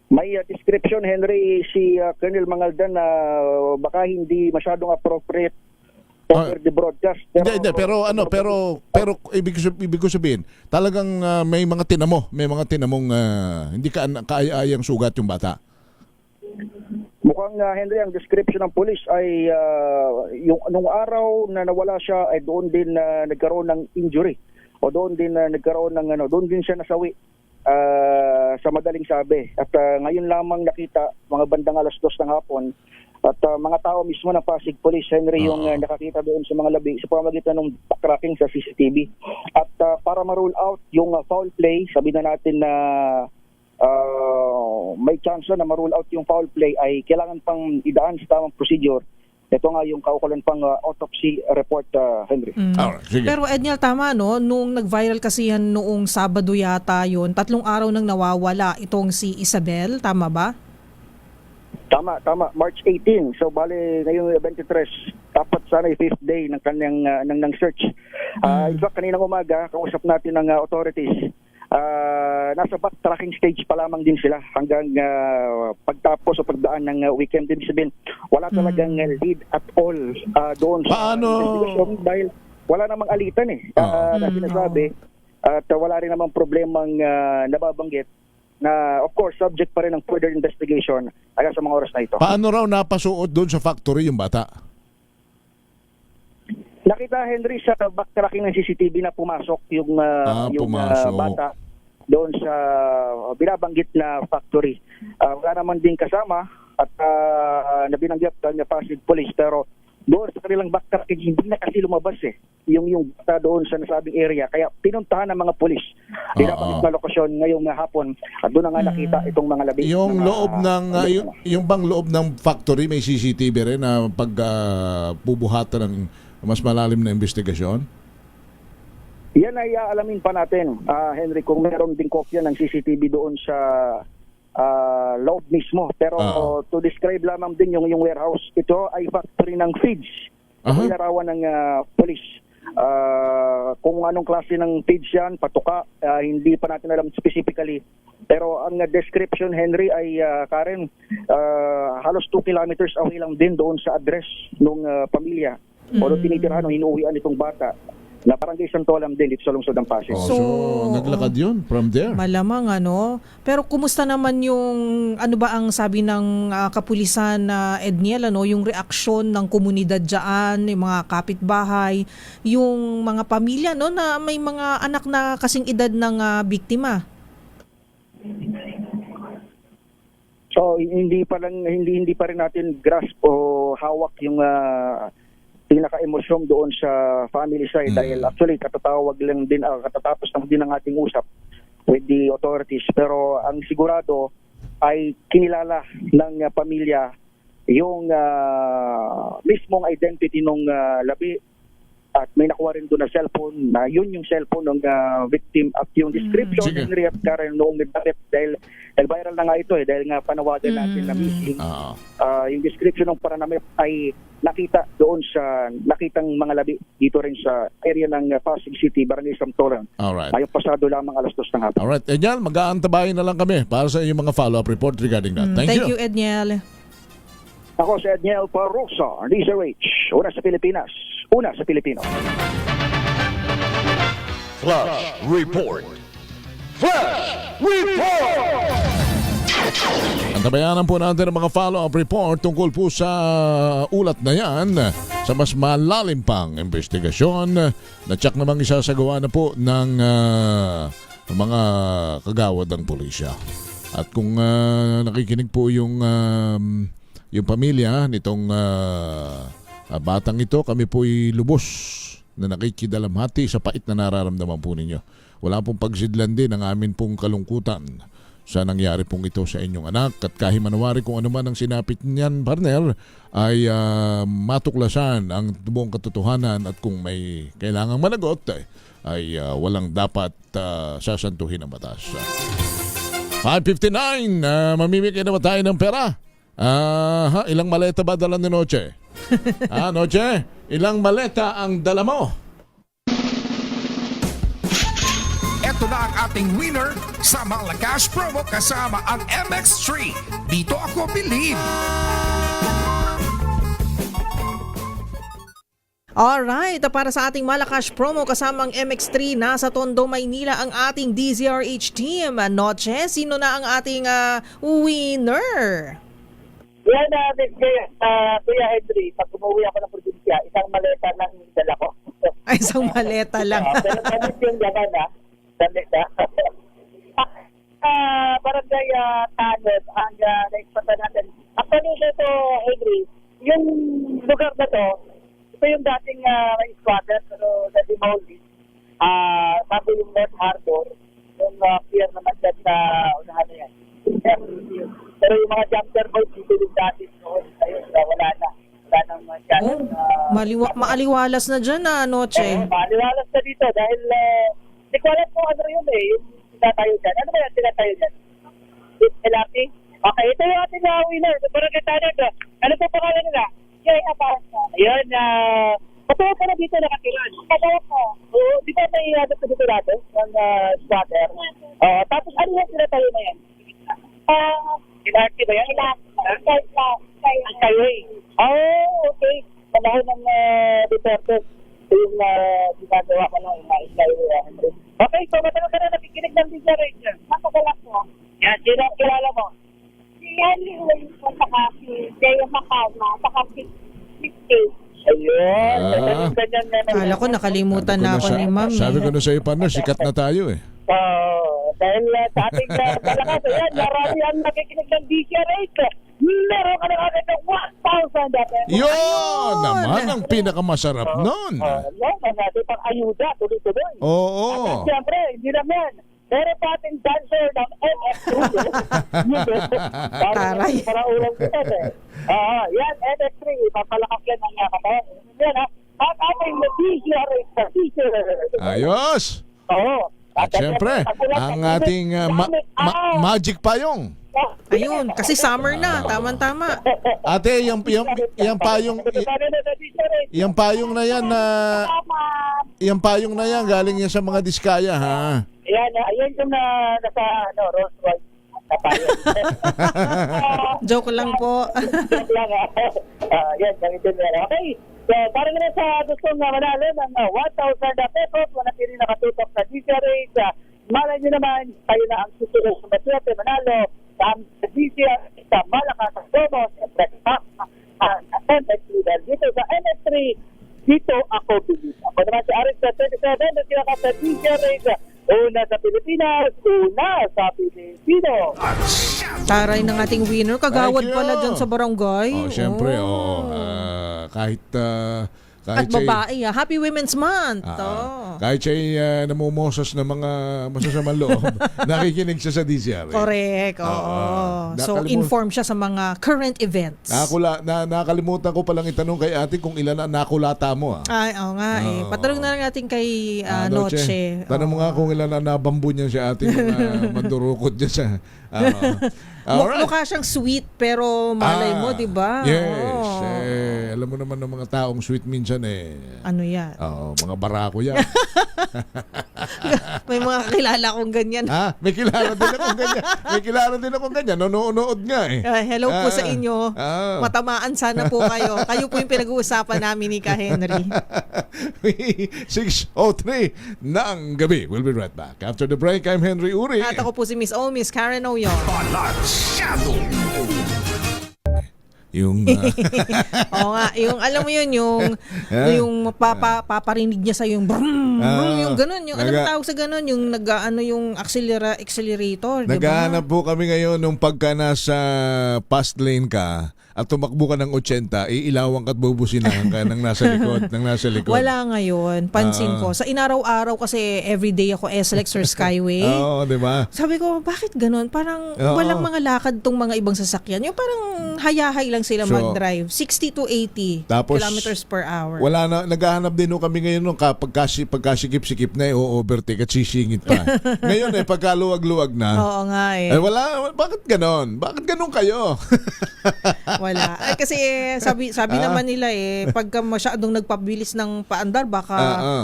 May description, Henry, si Colonel Mangaldan na baka hindi masyadong appropriate over the broadcast. Hindi, pero ibig ko sabihin, talagang may mga tinamong hindi kaaya-ayang sugat yung bata. Mukhang, Henry, ang description ng police ay yung nung araw na nawala siya ay doon din nagkaroon ng injury o doon din nagkaroon ng doon din siya nasawi sa madaling sabi. At ngayon lamang nakita mga bandang 2:00 ng hapon at mga tao mismo ng Pasig Police, Henry, yung nakakita doon sa mga labi sa pamamagitan ng backtracking sa CCTV. At para ma-rule out yung foul play, sabi na natin na may chance na ma-rule out yung foul play ay kailangan pang idaan sa tamang procedure. Ito nga yung kaukulan pang autopsy report, Henry. Alright, sige. Pero Edniel, tama no, nung nag-viral kasi yan noong Sabado yata yun, 3 araw nang nawawala itong si Isabel, tama ba? Tama. March 18. So, bale, ngayong 23, dapat sana yung 5th day ng kanyang ng search. In fact, kaninang umaga, kausap natin ng authorities. Nasa backtracking stage pa lamang din sila hanggang pagtapos o pagdaan ng weekend. Din sabihin, wala talagang lead at all doon sa investigation dahil wala namang alitan na sinasabi at wala rin namang problemang nababanggit na of course subject pa rin ng further investigation hanggang sa mga oras na ito. Paano raw napasuot doon sa factory yung bata? Nakita, Henry, sa backtracking ng CCTV na pumasok yung bata doon sa binabanggit na factory. Wala naman din kasama at nabinanggit ng Pasig Police, pero doon sa kanilang backtracking hindi na kasi lumabas yung bata doon sa nasabing area. Kaya pinuntahan ng mga pulis binabanggit na lokasyon ngayong hapon at doon na nga nakita itong mga labi. Yung loob ng yung bang loob ng factory may CCTV rin na pagbubuhatan ng mas malalim na investigasyon? Yan ay aalamin pa natin, Henry, kung meron ding kopya ng CCTV doon sa loob mismo. Pero to describe lamang din yung warehouse, ito ay factory ng feeds. Ilarawan ng police. Kung anong klase ng feeds yan, patuka, hindi pa natin alam specifically. Pero ang description, Henry, ay Karen, halos 2 kilometers away lang din doon sa address ng pamilya. O tinitirahan o hinuuwian itong bata na Barangay Santolam din dito sa lungsod ng Pasig. So naglakad yun from there. Malamang Pero kumusta naman yung ba ang sabi ng kapulisan na Edniel, yung reaksyon ng komunidad diyan, yung mga kapitbahay, yung mga pamilya na may mga anak na kasing edad ng biktima? So hindi pa rin natin grasp o hawak yung pinaka-emosyon doon sa family side dahil actually katatapos lang din ng ating usap with the authorities, pero ang sigurado ay kinilala ng pamilya yung mismong identity ng labi at may nakuha rin doon na cellphone na yun yung cellphone ng victim at yung description Henry at Karen noong nagdakit dahil viral na nga ito dahil nga panawagan natin na missing. Yung description ng pananamit ay nakita doon sa nakitang mga labi dito rin sa area ng Pasig City, Barangay Santolan. Alright. Ngayong pasado lamang 2:00 ng hapon. Alright, Edniel, mag-aantabayin na lang kami para sa inyong mga follow-up report regarding that. Thank you. Thank you, Edniel. Ako si Edniel Parosa, DZRH, una sa Pilipinas, una sa Pilipino. Flash Report. Flash Report! Antabayanan po natin ang mga follow-up report tungkol po sa ulat na yan sa mas malalim pang investigasyon na tsak namang isasagawa na po ng mga kagawad ng pulisya. At kung nakikinig po yung pamilya nitong batang ito, kami po'y lubos na nakikidalamhati sa pait na nararamdaman po ninyo. Wala pong pagsidlan din ang amin pong kalungkutan sa nangyari pong ito sa inyong anak at kahimanawari kung ano man ang sinapit niyan, partner, ay matuklasan ang buong katotohanan at kung may kailangang managot ay walang dapat sasantuhin ang batas. 5:59, mamimigay na ba tayo ng pera? Ilang maleta ba dala ni Noche? Noche, ilang maleta ang dala mo? Ito na ang ating winner sa Malacash promo kasama ang MX3. Dito ako believe. Alright, para sa ating Malacash promo kasamang MX3 nasa Tondo, Maynila ang ating DZRH team. Noche, sino na ang ating winner? Yan Kuya Henry, pag umuwi ako ng probinsya, isang maleta lang dala ko. Ay, isang maleta lang. Pero damit yung laman damit Barangay Tanod ang na-expata natin. Actually, ito Henry, yung lugar na to, ito yung dating squatter, pero na-demolish. Sabi yung North Harbor, yung pier naman dyan sa unahan na yan. Pero yung mga jumper boats, dito yung dati noon. Ayun, wala na. Wala nang masyadong... Maaliwalas na dyan Noche. Maaliwalas na dito dahil hindi ko alam kung ano yun yung tinatayo dyan. Ano ba yung tinatayo dyan? LRT? Okay, ito yung ating winner. Barangay Tanod. Ano po pangalan nila? Jay Abasa. Ayun, patuwa ka na dito nakatiran. Patuwa ko. Di ba may dito natin? Ang squatter. Tapos ano yung tinatayo na yan? LRT ba yan? Ang Skyway. Okay. Panahon ng Duterte. Ito yung ginagawa ko ng Skyway. Okay, so matagal ka na nakikinig ng DZRH. Matagal po. Yan, sino ang kilala mo? Si Henry Williams po, saka si Deo Macalma, saka si Steve. Ayun. Kala ko nakalimutan na ako ni Ma'am. Sabi ko na sa iyo, partner, sikat na tayo eh. Dahil sa ating malakas, yan, marami ang nakikinig ng DZRH. Meron ka na agad ng 1,000. Yun naman ang pinakamasarap nun. Yan, natin pang ayuda, tuloy-tuloy. Oo. At siyempre, hindi lang yan. Meron pa ating dancer ng MX3. Para ulang kita yan, MX3. Papalakas yan ang katawan. Yan at ating DZRH sa teacher. Ayos. Oo. At siyempre, ang ating Magic Payong. Ayun, kasi summer na, tama-tama. Ate, yung payong na yan yung payong na yan galing yan sa mga diskaya, ha? Ayan yung nasa Rolls Royce. Joke lang po. Joke lang. Yan, ganito na. Okay. So, para na sa gustong manalo ng 1,000 pesos, manatili nakatutok sa DZRH. Malay nyo naman, tayo na ang susunod sa maswerte manalo sa DZRH sa Malakas sa Tomo, dito sa NS3, dito ako bibig. Ako naman si Aris 27, na sila ka sa DZRH. Una sa Pilipinas, una sa Pilipino. Taray ng ating winner, kagawad Thank you. pala dyan sa barangay. Siyempre, kahit At babae, Happy Women's Month. kahit siya namumosas ng mga masasamang loob, nakikinig siya sa DZRH. Correct, oo. So, informed siya sa mga current events. Nakalimutan ko palang itanong kay ate kung ilan na nakulata mo. Ay, oo nga Patanong na lang natin kay Noche. Tanong mo nga kung ilan na nabambu niya siya ating mga mandurukot niya siya. Mukha siyang sweet pero malay mo, di ba? Yes. Alam mo naman ng mga taong sweet minsan ano yan? Mga barako yan. May mga kilala kong ganyan. May kilala din akong ganyan. Nanonood nga Hello po sa inyo. Matamaan sana po kayo. Kayo po yung pinag-uusapan namin ni Ka Henry. 6:03 ng gabi. We'll be right back. After the break, I'm Henry Uri. At ako po si Miss O, Miss Karen Oyon. Balansyado. Yung Oo nga, yung alam mo yun, yung paparinig niya sa yung brum, yung ganun, yung alam mo tawag sa ganun, yung yung accelerator, di ba? Naghahanap po kami ngayon nung pagka nasa fast lane ka at tumakbo ka ng 80, iilawang ka at bubusinahan ka ng nasa likod. Wala ngayon. Pansin ko. Sa inaraw-araw kasi everyday ako SLEX or Skyway. Oo, di ba? Sabi ko, bakit ganun? Parang walang mga lakad tong mga ibang sasakyan. Yung parang hayahay lang sila mag-drive. 60 to 80 Tapos, kilometers per hour. Wala na, naghahanap din kami ngayon nung pagkasikip-sikip na overtake at sisingit pa. Ngayon pagkaluwag-luwag na. Oo nga eh. Wala, bakit ganon? Bakit ganon kayo? Wala. Ay, kasi sabi naman nila pagka masyadong nagpabilis ng paandar, baka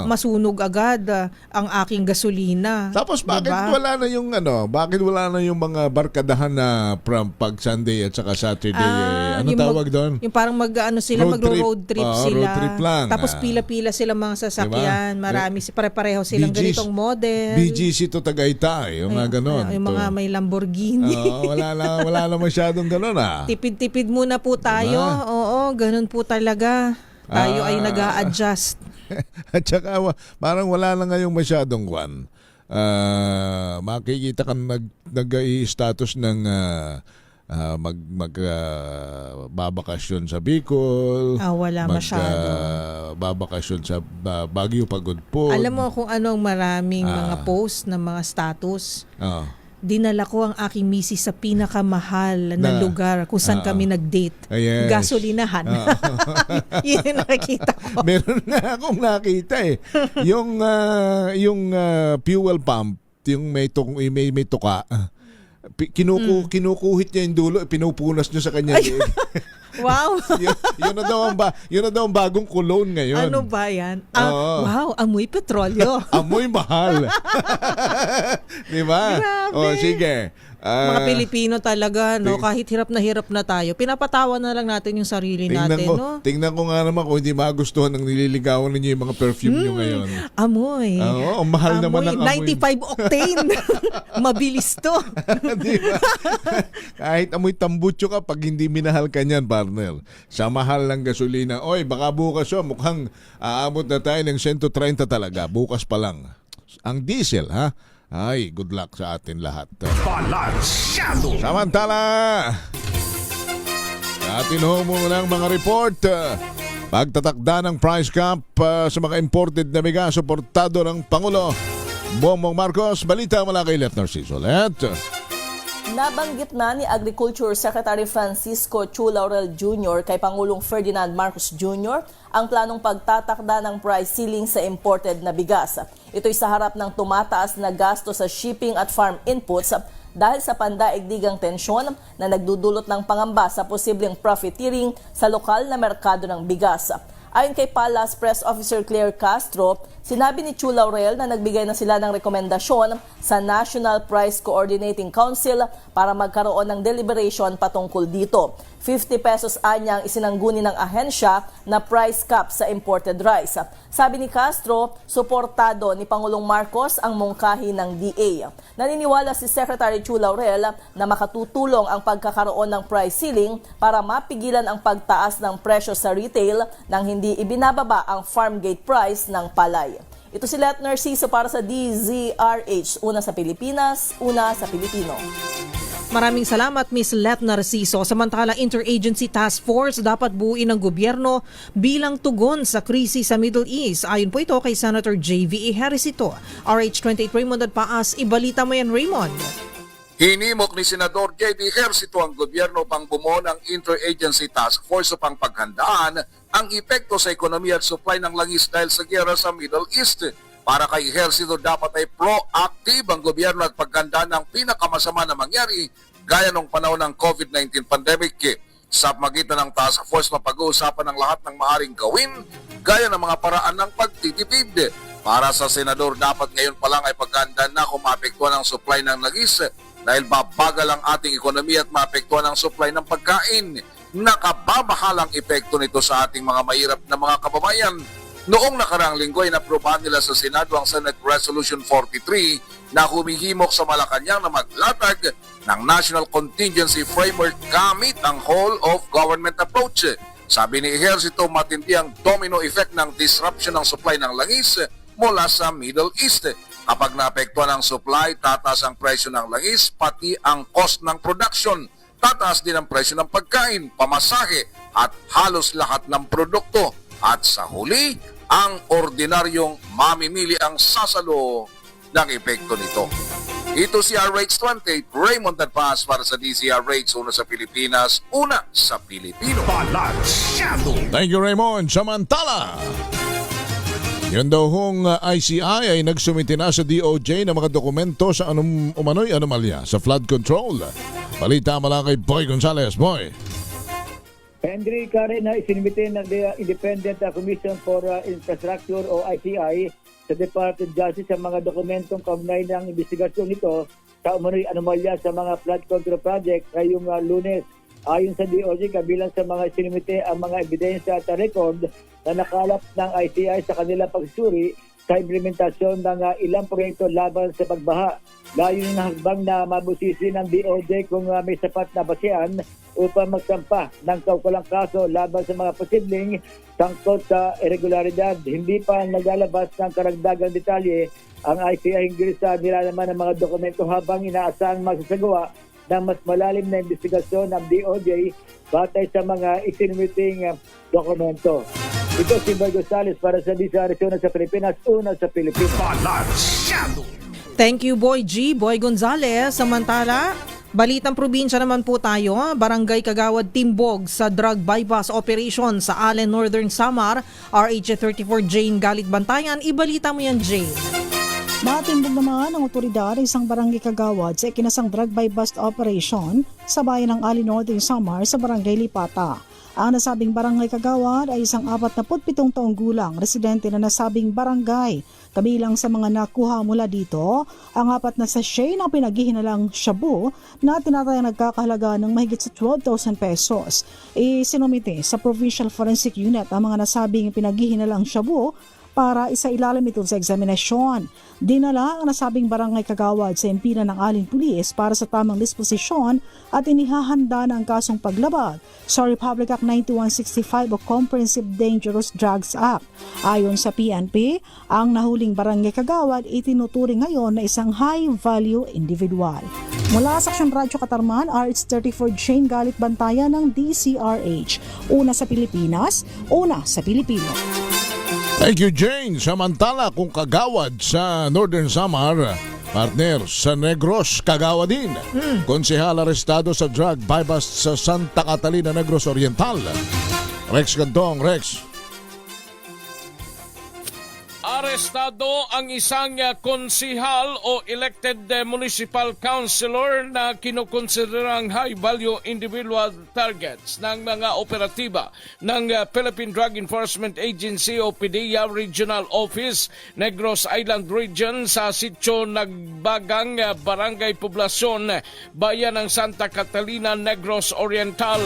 masunog agad ang aking gasolina. Tapos bakit wala na yung mga barkadahan na from pag Sunday at saka Saturday? Ano tawag doon? Yung parang magro-road trip sila. Road trip lang. Tapos pila-pila sila mga sasakyan. Diba? Marami, pare-pareho silang ganitong model. BGC to Tagaytay, yung mga ganon. Yung mga may Lamborghini. Wala na masyadong ganon Tipid-tipid muna po tayo. Oo, ganun po talaga. Tayo ay nag-a-adjust. At saka parang wala na ngayong masyadong makikita ka nag-i-status ng babakasyon sa Bicol. Wala masyado. Babakasyon sa Baguio Pagudpod. Alam mo kung anong maraming mga post ng mga status. Dinala ko ang aking misis sa pinakamahal na lugar kung saan kami nag-date. Yes. Gasolinahan. Yun yung nakikita ko. Meron na akong nakita yung fuel pump, yung may tuka. Kinukuhit niya yung dulo, pinupunas niya sa kanya. Wow. yun na daw ang bagong cologne ngayon. Ano ba yan? Wow, amoy petrolyo. Amoy mahal. Di ba? Grabe. Sige. Mga Pilipino talaga, no? Kahit hirap na tayo, pinapatawa na lang natin yung sarili natin, no? Tingnan ko nga naman kung hindi magustuhan ng nililigawan ninyo yung mga perfume nyo ngayon. Amoy. Ang mahal naman ng amoy. 95 octane. Mabilis to. Diba? Kahit amoy tambutso ka, pag hindi minahal ka niyan, partner, sa mahal ng gasolina, baka bukas mukhang aabot na tayo ng 130 talaga. Bukas pa lang. Ang diesel, ha? Ay, good luck sa atin lahat. Balansyado! Samantala, atin ho muna ang mga report. Pagtatakda ng price cap sa mga imported na bigas, suportado ng Pangulo Bongbong Marcos. Balita mula kay Let Narciso. Nabanggit na ni Agriculture Secretary Francisco Chu Laurel Jr. kay Pangulong Ferdinand Marcos Jr. ang planong pagtatakda ng price ceiling sa imported na bigas. Ito'y sa harap ng tumataas na gasto sa shipping at farm inputs dahil sa pandaigdigang tensyon na nagdudulot ng pangamba sa posibleng profiteering sa lokal na merkado ng bigas. Ayon kay Palace Press Officer Claire Castro, sinabi ni Chu Laurel na nagbigay na sila ng rekomendasyon sa National Price Coordinating Council para magkaroon ng deliberation patungkol dito. 50 pesos anyang isinangguni ng ahensya na price cap sa imported rice. Sabi ni Castro, suportado ni Pangulong Marcos ang mungkahi ng DA. Naniniwala si Secretary Chu Laurel na makatutulong ang pagkakaroon ng price ceiling para mapigilan ang pagtaas ng presyo sa retail nang hindi ibinababa ang farm gate price ng palay. Ito si Let Narciso para sa DZRH. Una sa Pilipinas, una sa Pilipino. Maraming salamat, Ms. Let Narciso. Samantala, Interagency Task Force dapat buuin ng gobyerno bilang tugon sa krisis sa Middle East. Ayon po ito kay Senator J.V.A. Harris ito. RH28 Raymond at Paas, ibalita mo yan, Raymond. Hinimok ni Senador J.V. Harris ito ang gobyerno pang bumuo ng Interagency Task Force upang paghandaan ang epekto sa ekonomiya at supply ng langis dahil sa giyera sa Middle East. Para kay Ejercito, dapat ay proactive ang gobyerno at paghandaan ng pinakamasama na mangyari gaya nung panahon ng COVID-19 pandemic. Sa magitan ng task force, mapag-uusapan ang lahat ng maaaring gawin gaya ng mga paraan ng pagtitipid. Para sa senador, dapat ngayon pa lang ay paghandaan na kung maapektuhan ang supply ng langis dahil babagal ang ating ekonomiya at maapektuhan ang supply ng pagkain. Nakababahalang epekto nito sa ating mga mahirap na mga kababayan. Noong nakaraang linggo ay naprobahan nila sa Senado ang Senate Resolution 43 na humihimok sa Malacanang na maglatag ng National Contingency Framework gamit ang whole of government approach. Sabi ni Ejercito, matindi ang domino effect ng disruption ng supply ng langis mula sa Middle East. Kapag naapektuhan ang supply, tataas ang presyo ng langis, pati ang cost ng production. Tataas din ang presyo ng pagkain, pamasahe at halos lahat ng produkto. At sa huli, ang ordinaryong mamimili ang sasalo ng epekto nito. Ito si RH28, Raymond Advance para sa DZRH, una sa Pilipinas, una sa Pilipino. Balansyado. Thank you, Raymond. Samantala, yun daw hong ICI ay nagsumiti na sa DOJ ng mga dokumento sa umano'y anomalya sa flood control. Balita mula kay Boy Gonzales. Boy. Henry, Karen, na isinimite ng Independent Commission for Infrastructure o ICI sa Department of Justice ang mga dokumentong kaugnay ng investigasyon nito sa umano'y anomalya sa mga flood control project ngayong Lunes. Ayon sa DOJ, kabilang sa mga isinimite ang mga ebidensya at record na nakalap ng ICI sa kanilang pagsuri sa implementasyon ng ilang proyekto laban sa pagbaha. Layunin ng hakbang na mabusisi ng DOJ kung may sapat na basehan upang magsampa ng kaukulang kaso laban sa mga posibleng sangkot sa irregularidad. Hindi pa naglalabas ng karagdagang detalye ang ICI hinggil sa nilalaman ng mga dokumento habang inaasahang magsasagawa ng mas malalim na investigasyon ng DOJ batay sa mga isinimiting dokumento. Ito si Boy Gonzales para sa DZRH sa Pilipinas, una sa Pilipinas. Balansyado. Thank you, Boy G. Boy Gonzales. Samantala, balitang probinsya naman po tayo. Barangay Kagawad Timbog sa drug bypass operation sa Allen, Northern Samar. RH34 Jane Galit Bantayan. Ibalita mo yan, Jane. Matimbog naman ang otoridad ay isang barangay Kagawad sa ikinasang drug bypass operation sa bayan ng Allen, Northern Samar sa barangay Lipata. Ang nasabing barangay Kagawad ay isang 47 taong gulang residente na nasabing barangay. Kabilang sa mga nakuha mula dito, ang 4 na sachet ng pinaghihinalang shabu na tinatayang nagkakahalaga ng mahigit sa 12,000 pesos. Isinumite sa Provincial Forensic Unit ang mga nasabing pinaghihinalang shabu para isailalim ito sa eksaminasyon. Dinala ang nasabing barangay Kagawad sa impinan ng Allen Police para sa tamang disposisyon at inihahanda na ang kasong paglabag sa Republic Act 9165 o Comprehensive Dangerous Drugs Act. Ayon sa PNP, ang nahuling barangay Kagawad itinuturing ngayon na isang high-value individual. Mula sa Aksyon Radyo Katarman, RH34 Jane Galit Bantayan ng DZRH. Una sa Pilipinas, una sa Pilipino. Thank you, Jane. Samantala, kung Kagawad sa Northern Samar, partner sa Negros, Kagawad din. Konsehal arestado sa drug bypass sa Santa Catalina, Negros Oriental. Rex Cantong, Rex. Arestado ang isang konsihal o elected municipal councilor na kinukonsiderang high-value individual targets ng mga operatiba ng Philippine Drug Enforcement Agency o PDEA Regional Office, Negros Island Region sa Sitio Nagbagang, Barangay Poblasyon, Bayan ng Santa Catalina, Negros Oriental.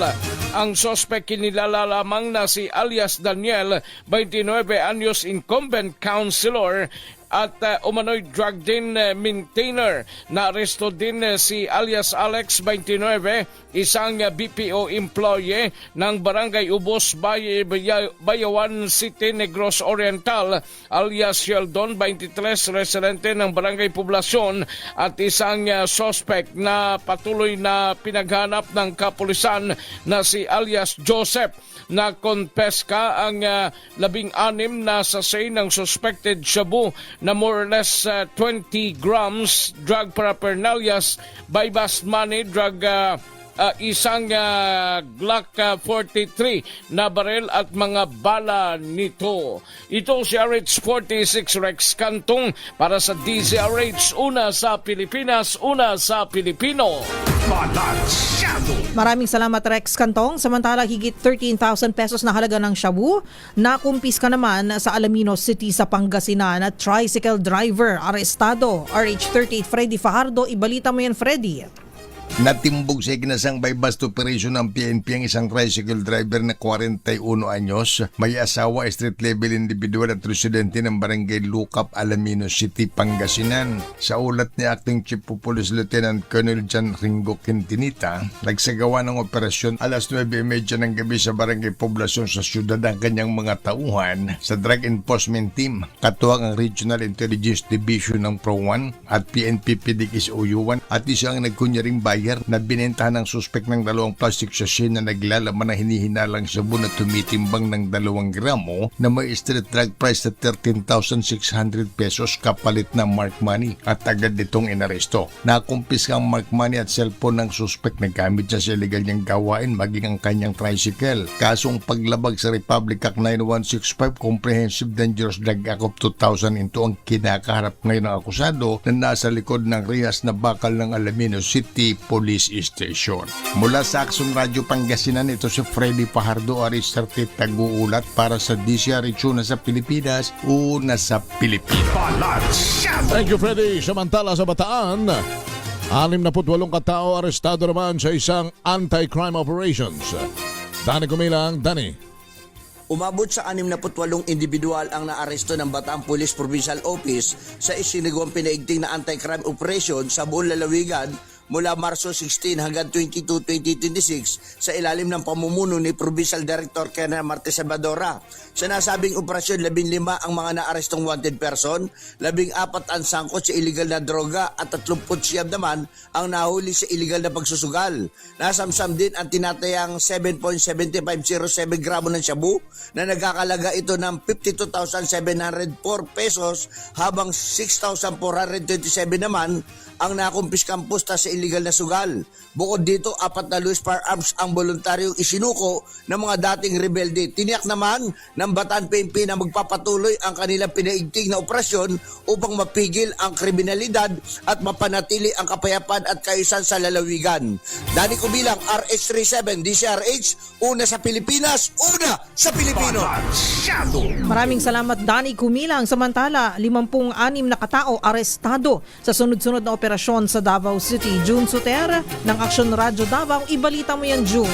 Ang sospek kinilala lamang na si alias Daniel, 29 anyos, incumbent councilor at umano'y drug din maintainer. Naaresto din si alias Alex, 29, isang BPO employee ng Barangay Ubos, Bayawan City, Negros Oriental, alias Sheldon, 23, residente ng Barangay Poblasyon, at isang suspect na patuloy na pinaghanap ng kapulisan na si alias Joseph, na konpeska ang 16 na sachet ng suspected shabu na more or less 20 grams, drug paraphernalias, bypass money, drug isang Glock 43 na barel at mga bala nito. Ito si RH46 Rex Cantong para sa DZRH, una sa Pilipinas, una sa Pilipino. Balansyado. Maraming salamat, Rex Cantong. Samantala, higit 13,000 pesos na halaga ng shabu na kumpiska naman sa Alaminos City sa Pangasinan at tricycle driver arestado. RH38 Freddy Fajardo, ibalita mo yan, Freddy. Natimbog sa ikinasang bypass operation ng PNP ang isang tricycle driver na 41 anyos, may asawa, street level individual at residente ng Barangay Lucap, Alaminos City, Pangasinan. Sa ulat ni Acting Chief of Police Lieutenant Colonel John Ringo Quintinita, nagsagawa ng operasyon alas 9:30 ng gabi sa Barangay Poblasyon sa syudad ang kanyang mga tauhan sa Drug Enforcement Team, katuwang ang Regional Intelligence Division ng Pro 1 at PNP PDX OU1 at isang nagkunyaring bayan buyer na binentahan ng suspek ng 2 plastic sachet na naglalaman ng hinihinalang shabu na tumitimbang ng 2 gramo na may street drug price na 13,600 pesos kapalit na mark money at agad ditong inaresto. Nakumpiska ang mark money at cellphone ng suspek na gamit niya sa illegal niyang gawain maging ang kanyang tricycle. Kasong paglabag sa Republic Act 9165 Comprehensive Dangerous Drug Act of 2000 ito ang kinakaharap ngayon ng akusado na nasa likod ng rehas na bakal ng Alaminos City Police Station. Mula sa Action Radio Pangasinan, ito si Freddy Fajardo Arisarte Taguulat para sa DCRH Una sa Pilipinas, Una sa Pilipinas. Thank you, Freddy. Samantala sa Bataan, 68 katao arestado naman sa isang anti-crime operations. Dani Kumilang, Dani. Umabot sa 68 individual ang naaresto ng Bataan Police Provincial Office sa isinagawang pinaigting na anti-crime operation sa buong lalawigan mula Marso 16 hanggang 22, 2026 sa ilalim ng pamumuno ni Provincial Director Kena Martes Salvadora. Sa nasabing operasyon, 15 ang mga naarestong wanted person, 14 ang sangkot sa illegal na droga at 39 naman ang nahuli sa illegal na pagsusugal. Nasamsam din ang tinatayang 7.7507 gramo ng shabu na nagkakalaga ito ng 52,704 pesos habang 6,427 naman ang nakumpiskang pusta sa illegal na sugal. Bukod dito, 4 na loose firearms ang voluntaryong isinuko ng mga dating rebelde. Tiniyak naman ng Bataan PNP na magpapatuloy ang kanilang pinaigting na operasyon upang mapigil ang kriminalidad at mapanatili ang kapayapaan at kaayusan sa lalawigan. Dani Kubilang, RH37, DCRH, Una sa Pilipinas, Una sa Pilipino. Maraming salamat, Dani Kumilang. Samantala, 56 na katao arestado sa sunod-sunod na operasyon sa Davao City. June Suter ng Action Radio Davao. Ibalita mo yan, June.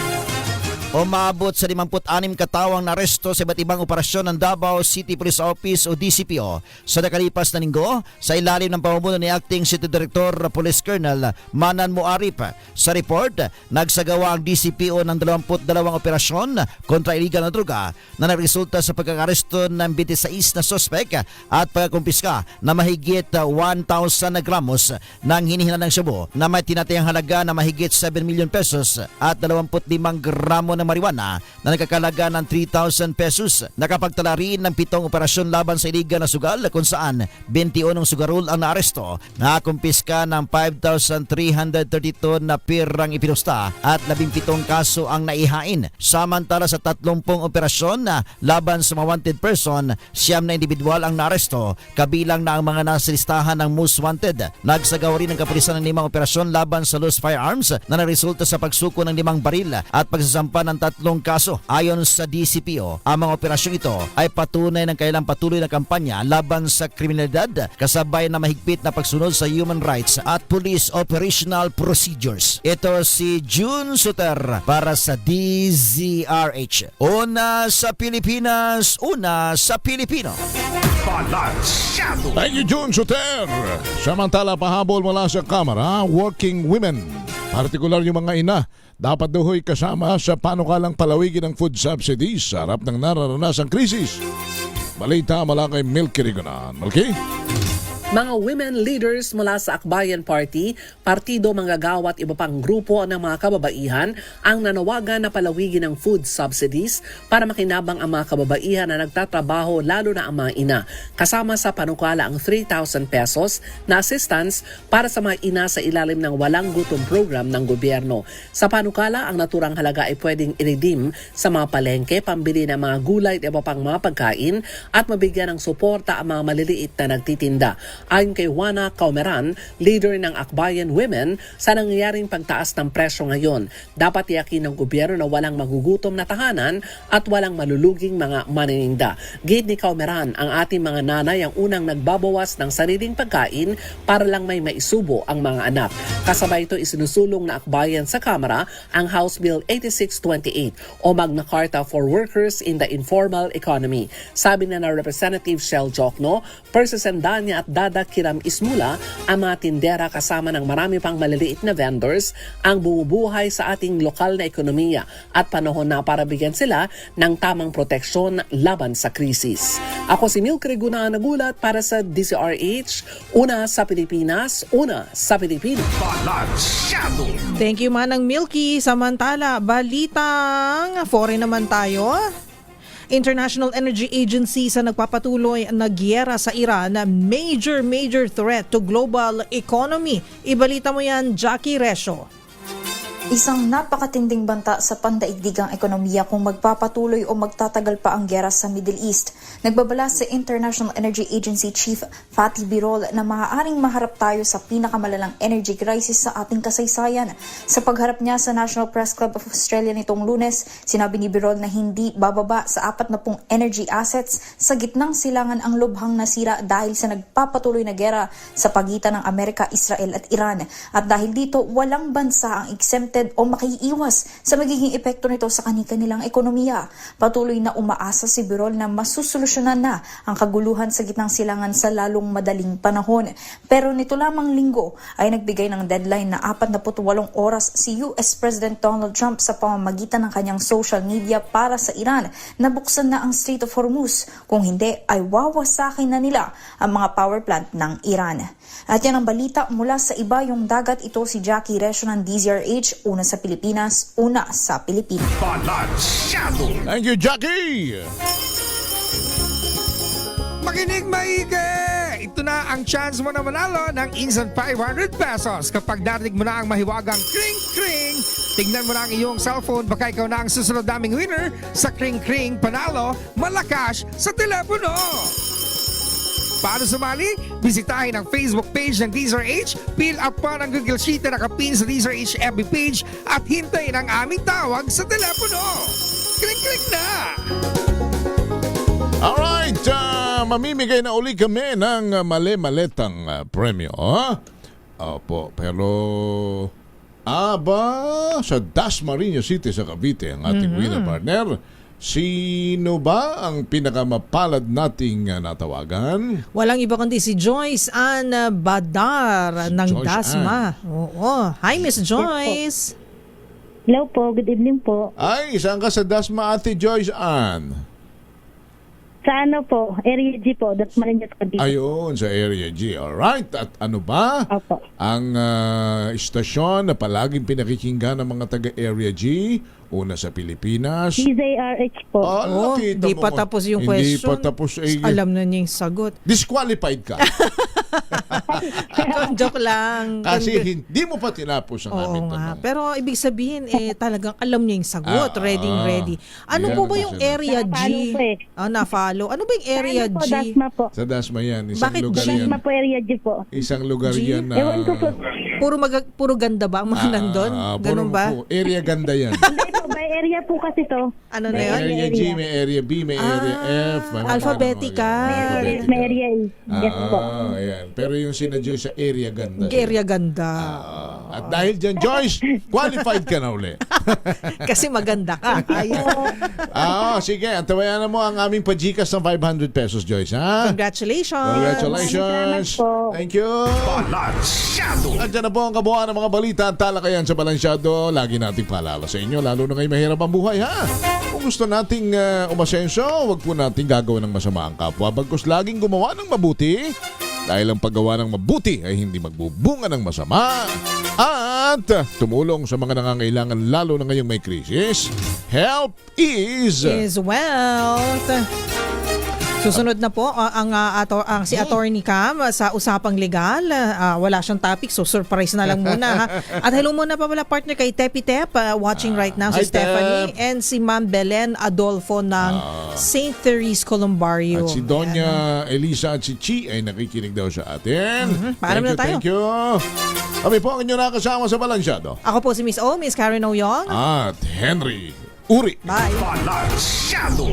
Umabot sa 56 katawang naresto sa iba't ibang operasyon ng Davao City Police Office o DCPO sa nakalipas na linggo sa ilalim ng pamumuno ni Acting City Director Police Colonel Manan Muarip. Sa report, nagsagawa ang DCPO ng 22 operasyon kontra illegal na droga na nagresulta sa pagkakaresto ng 26 na suspek at pagkakumpiska na mahigit 1,000 na gramos ng hinihinala ng shabu na may tinatayang halaga na mahigit 7 million pesos at 25 gramo ng marijuana na nagkakalaga ng 3,000 pesos. Nakapagtala rin ng 7 operasyon laban sa iligal na sugal kung saan 21 sugarol ang naaresto. Nakumpiska ng 5,332 na pirang ipinusta at 17 kaso ang naihain. Samantala sa 30 operasyon laban sa mga wanted person, 9 na individual ang naaresto, kabilang na ang mga nasa listahan ng most wanted. Nagsagawa rin ng kapulisan ng 5 operasyon laban sa loose firearms na naresulta sa pagsuko ng 5 baril at pagsasampa ng 3 kaso. Ayon sa DCPO, ang mga operasyong ito ay patunay ng kailang patuloy na kampanya laban sa kriminalidad kasabay na mahigpit na pagsunod sa human rights at police operational procedures. Ito si June Suter para sa DZRH. Una sa Pilipinas, Una sa Pilipino. Thank you, June Suter. Samantala, pahabol mula sa Kamara, working women, partikular yung mga ina, dapat dahoy kasama sa panukalang palawigin ng food subsidies sa harap ng nararanasang krisis. Balita mula kay Milky Rigonan. Milky? Mga women leaders mula sa Akbayan Party, partido, manggagawa at iba pang grupo ng mga kababaihan ang nanawagan na palawigin ng food subsidies para makinabang ang mga kababaihan na nagtatrabaho lalo na ang mga ina. Kasama sa panukala ang 3,000 pesos na assistance para sa mga ina sa ilalim ng walang gutom program ng gobyerno. Sa panukala, ang naturang halaga ay pwedeng i-redeem sa mga palengke, pambili ng mga gulay at iba pang mga pagkain at mabigyan ng suporta ang mga maliliit na nagtitinda. Ayon kay Juana Caumeran, leader ng Akbayan Women, sa nangyayaring pagtaas ng presyo ngayon, dapat tiyakin ng gobyerno na walang magugutom na tahanan at walang maluluging mga manininda. Gid ni Caumeran, ang ating mga nanay ang unang nagbabawas ng sariling pagkain para lang may maisubo ang mga anak. Kasabay ito isinusulong na akbayan sa Kamara ang House Bill 8628 o Magna Carta for Workers in the Informal Economy. Sabi na Representative Shell Jokno, persisendanya at Brigada Kiram Ismula, ang mga tindera kasama ng marami pang maliliit na vendors ang bumubuhay sa ating lokal na ekonomiya at panahon na para bigyan sila ng tamang proteksyon laban sa krisis. Ako si Milk Reguna nagulat para sa DZRH, una sa Pilipinas, una sa Pilipino. Balansyado! Thank you, Manang Milky. Samantala, balitang foreign naman tayo. International Energy Agency sa nagpapatuloy na giyera sa Iran na major threat to global economy. Ibalita mo yan, Jackie Resho. Isang napakatinding banta sa pandaigdigang ekonomiya kung magpapatuloy o magtatagal pa ang giyera sa Middle East. Nagbabala sa International Energy Agency Chief Fatih Birol na maaaring maharap tayo sa pinakamalalang energy crisis sa ating kasaysayan. Sa pagharap niya sa National Press Club of Australia nitong Lunes, sinabi ni Birol na hindi bababa sa 40 energy assets sa gitnang silangan ang lubhang nasira dahil sa nagpapatuloy na giyera sa pagitan ng Amerika, Israel at Iran. At dahil dito, walang bansa ang exempt o makiiwas sa magiging epekto nito sa kanilang ekonomiya. Patuloy na umaasa si Birol na masusolusyonan na ang kaguluhan sa gitnang silangan sa lalong madaling panahon. Pero nito lamang linggo ay nagbigay ng deadline na 48 oras si US President Donald Trump sa pamamagitan ng kanyang social media para sa Iran na buksan na ang Strait of Hormuz. Kung hindi ay wawasakin na nila ang mga power plant ng Iran. At yan ang balita mula sa iba yung dagat. Ito si Jackie Resho ng DZRH, una sa Pilipinas, una sa Pilipinas. Balansyado! Thank you, Jackie! Makinig maigi! Ito na ang chance mo na manalo ng instant 500 pesos kapag narinig mo na ang mahiwagang kring-kring. Tignan mo na ang iyong cellphone, baka ikaw na ang susunod naming winner sa kring-kring panalo malakas sa telepono. Para sumali, bisitahin ang Facebook page ng DZRH, fill up pa ng Google Sheet na nakapin sa DZRH FB page at hintayin ang aming tawag sa telepono. Kling-kling na! Alright, mamimigay na uli kami ng mali-maletang premyo. Opo, pero sa Dasmariñas City sa Cavite ang ating winner partner. Sino ba ang pinakamapalad nating natawagan? Walang iba kundi si Joyce Ann Badar ng Joyce Dasma. Oo. Hi, Miss Joyce. Hello po, good evening po. Ay, saan ka sa Dasma, Ate Joyce Ann? Sa ano po, Area G po, Dasmariñas Cavite. Ayun, sa Area G. Alright, at ano ba? Opo. Ang istasyon na palaging pinakikinggan ng mga taga-Area G, una sa Pilipinas. DZRH po. Di pa tapos yung question. Hindi pa tapos. Alam na niya yung sagot. Disqualified ka. Joke lang. Kasi hindi mo pa tinapos ang aming tanong. Pero ibig sabihin, talagang alam niya yung sagot. Ready. Ano po ba yung Area G? Na-follow. Ano ba yung Area G? Dasma po. Sa Dasma yan. Isang Bakit lugar G? yan. Dasma po, Area G po. Isang lugar yan na... Ewan ko po. Puro ganda ba ang mga nandun? Ganun ba? Area ganda yan. Hindi po, by area po kasi to. Ano na May yun? Area G, may Area B, may Area F. Alphabetical. May area A. Yes po. Ayan. Pero yung sinadyo sa Area ganda. Area ganda. At dahil dyan, Joyce, qualified ka na uli. Kasi maganda ka. Sige, antabayan mo ang aming pajikas ng 500 pesos, Joyce. Ha? Congratulations. Thank you. Balansyado! At dyan na po ang kabuuan ng mga balita at talakayan sa Balansyado. Lagi nating paalala sa inyo, lalo na kayo mahirap ang buhay, ha? Kung gusto nating umasenso, wag po nating gagawa ng masama ang kapwa. Bagkus laging gumawa ng mabuti. Dahil ang paggawa ng mabuti ay hindi magbubunga ng masama. At tumulong sa mga nangangailangan lalo na ngayong may krisis. Help is wealth. Susunod na po ang si Attorney Cam sa usapang legal. Wala siyang topic, so surprise na lang muna. Ha? At hello muna pa pala partner kay Tepi Tep, watching right now si Stephanie and si Ma'am Belen Adolfo ng St. Therese Columbario. At si Doña Elisa at si Chi ay nakikinig daw sa atin. Paalam na tayo. Thank you. Kami po ang inyong nakasama sa Balansyado. Ako po si Miss O, Miss Karen Oyong. At Henry Uri. Bye. Balansyado!